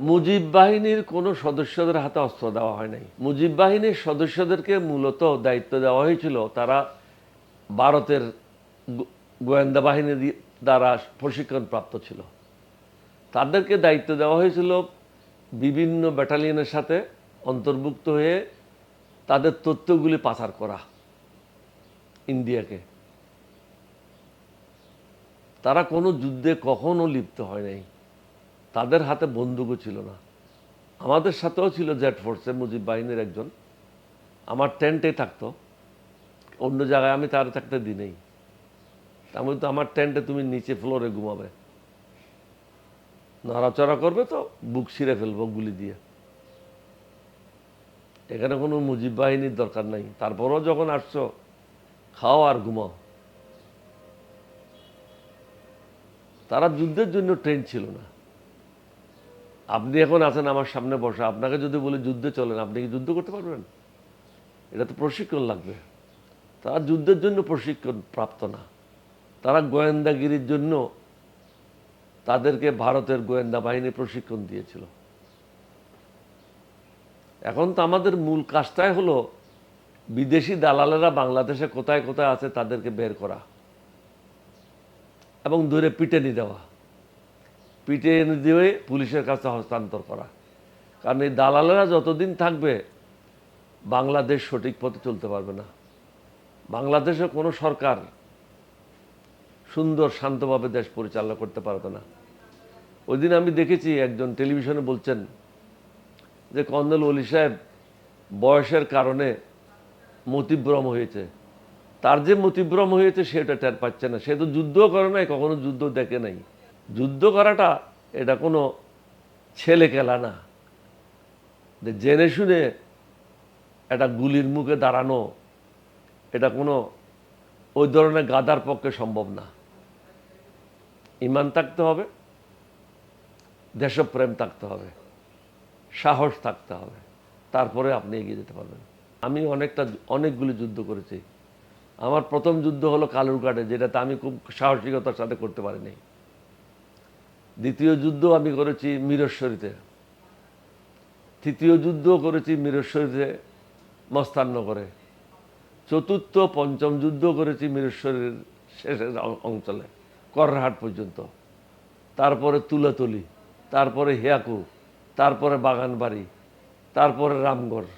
মুজিব বাহিনীর কোনো সদস্যদের হাতে অস্ত্র দেওয়া হয় নাই। মুজিব বাহিনীর সদস্যদেরকে মূলত দায়িত্ব দেওয়া হয়েছিল, তারা ভারতের গোয়েন্দা বাহিনী দ্বারা প্রশিক্ষণ প্রাপ্ত ছিল। তাদেরকে দায়িত্ব দেওয়া হয়েছিল বিভিন্ন ব্যাটালিয়নের সাথে অন্তর্ভুক্ত হয়ে তাদের তথ্যগুলি পাচার করা ইন্ডিয়াকে। তারা কোনো যুদ্ধে কখনো লিপ্ত হয় নাই, তাদের হাতে বন্দুকও ছিল না। আমাদের সাথেও ছিল জেড ফোর্সে মুজিব বাহিনীর একজন, আমার টেন্টে থাকতো, অন্য জায়গায় আমি তার থাকতে দিই নেই। আমি তো আমার টেন্টে তুমি নিচে ফ্লোরে ঘুমাবে, নড়াচড়া করবে তো বুক ছিঁড়ে ফেলবো গুলি দিয়ে। এখানে কোনো মুজিব বাহিনীর দরকার নাই। তারপরও যখন আসছো খাও আর ঘুমাও। তারা যুদ্ধের জন্য ট্রেন ছিল না। আপনি এখন আছেন আমার সামনে বসা, আপনাকে যদি বলি যুদ্ধে চলেন, আপনি কি যুদ্ধ করতে পারবেন? এটা তো প্রশিক্ষণ লাগবে। তারা যুদ্ধের জন্য প্রশিক্ষণ প্রাপ্ত না, তারা গোয়েন্দাগিরির জন্য তাদেরকে ভারতের গোয়েন্দা বাহিনী প্রশিক্ষণ দিয়েছিল। এখন তো আমাদের মূল কাজটাই হলো বিদেশি দালালেরা বাংলাদেশে কোথায় কোথায় আছে তাদেরকে বের করা এবং ধরে পিটেনি দেওয়া, পিটে এনে দিয়ে পুলিশের কাছে হস্তান্তর করা। কারণ এই দালালেরা যতদিন থাকবে বাংলাদেশ সঠিক পথে চলতে পারবে না। বাংলাদেশে কোনো সরকার সুন্দর শান্তভাবে দেশ পরিচালনা করতে পারবে না। ওই দিন আমি দেখেছি একজন টেলিভিশনে বলছেন যে কর্নেল ওলি সাহেব বয়সের কারণে মতিভ্রম হয়েছে। তার যে মতিভ্রম হয়েছে সেটা টের পাচ্ছে না। সে তো যুদ্ধও করে নাই, কখনো যুদ্ধ দেখে নাই। যুদ্ধ করাটা এটা কোনো ছেলে খেলা না, যে জেনে শুনে একটা গুলির মুখে দাঁড়ানো, এটা কোনো ওই ধরনের গাদার পক্ষে সম্ভব না। ঈমান থাকতে হবে, দেশপ্রেম থাকতে হবে, সাহস থাকতে হবে, তারপরে আপনি এগিয়ে যেতে পারবেন। আমি অনেকগুলি যুদ্ধ করেছি। আমার প্রথম যুদ্ধ হলো কালুরঘাটে, যেটাতে আমি খুব সাহসিকতার সাথে করতে পারিনি। দ্বিতীয় যুদ্ধ আমি করেছি মিরশ্বরীতে, তৃতীয় যুদ্ধও করেছি মিরশ্বরীতে মস্তাননগরে, চতুর্থ পঞ্চম যুদ্ধ করেছি মিরশ্বরীর শেষের অঞ্চলে করহাট পর্যন্ত, তারপরে তুলাতলি, তারপরে হিয়াকু, তারপরে বাগানবাড়ি, তারপরে রামগড়।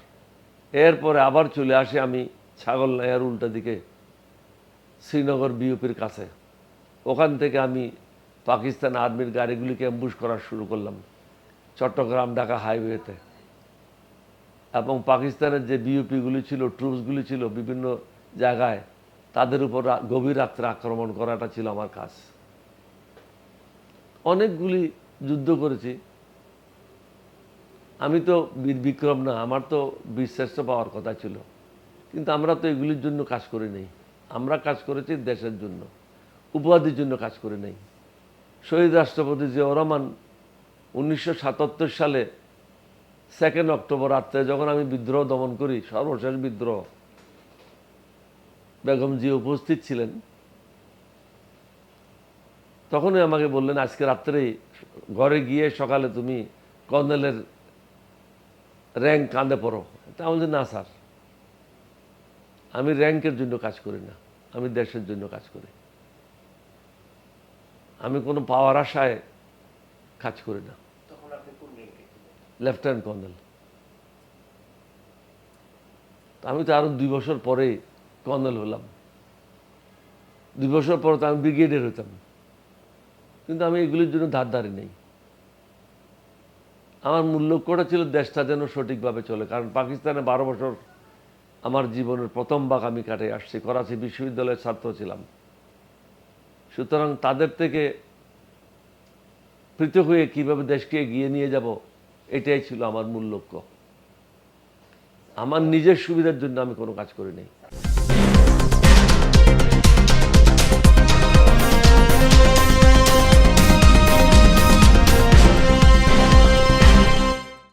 এরপরে আবার চলে আসি আমি ছাগলনাইয়ার উল্টা দিকে শ্রীনগর বিওপির কাছে। ওখান থেকে আমি পাকিস্তান আর্মির গাড়িগুলিকে অ্যাম্বুশ করা শুরু করলাম চট্টগ্রাম ঢাকা হাইওয়েতে। এবং পাকিস্তানের যে বিওপিগুলি ছিল, ট্রুপসগুলি ছিল বিভিন্ন জায়গায়, তাদের উপর গভীর রাত্রে আক্রমণ করাটা ছিল আমার কাজ। অনেকগুলি যুদ্ধ করেছি। আমি তো বীর বিক্রম না, আমার তো বীরশ্রেষ্ঠ পাওয়ার কথা ছিল, কিন্তু আমরা তো এগুলির জন্য কাজ করি নাই। আমরা কাজ করেছি দেশের জন্য, উপাধির জন্য কাজ করি নাই। শহীদ রাষ্ট্রপতি জিয়াউর রহমান 1977 সালে 2 অক্টোবর রাত্রে যখন আমি বিদ্রোহ দমন করি, সর্বশেষ বিদ্রোহ, বেগম জিয়া উপস্থিত ছিলেন, তখনই আমাকে বললেন আজকে রাত্রেই ঘরে গিয়ে সকালে তুমি কর্নেলের র্যাঙ্ক কাঁধে পড়ো। তা আমি বলছি না স্যার, আমি র্যাঙ্কের জন্য কাজ করি না, আমি দেশের জন্য কাজ করি। আমি কোনো পাওয়ার আশায় কাজ করি না। Lieutenant colonel. আমি তো আরো 2 বছর পরে কর্নেল হলাম, 2 বছর পরে তো আমি ব্রিগেডিয়ার হতাম। কিন্তু আমি এগুলির জন্য ধারধারি নেই। আমার মূল লক্ষ্যটা ছিল দেশটা যেন সঠিকভাবে চলে। কারণ পাকিস্তানে 12 বছর আমার জীবনের প্রথম ভাগ আমি কাটে আসছি, করাচি বিশ্ববিদ্যালয়ের ছাত্র ছিলাম। সুতরাং তাদের থেকে পৃথক হয়ে কীভাবে দেশকে এগিয়ে নিয়ে যাব, এটাই ছিল আমার মূল লক্ষ্য। আমার নিজের সুবিধার জন্য আমি কোনো কাজ করি নাই।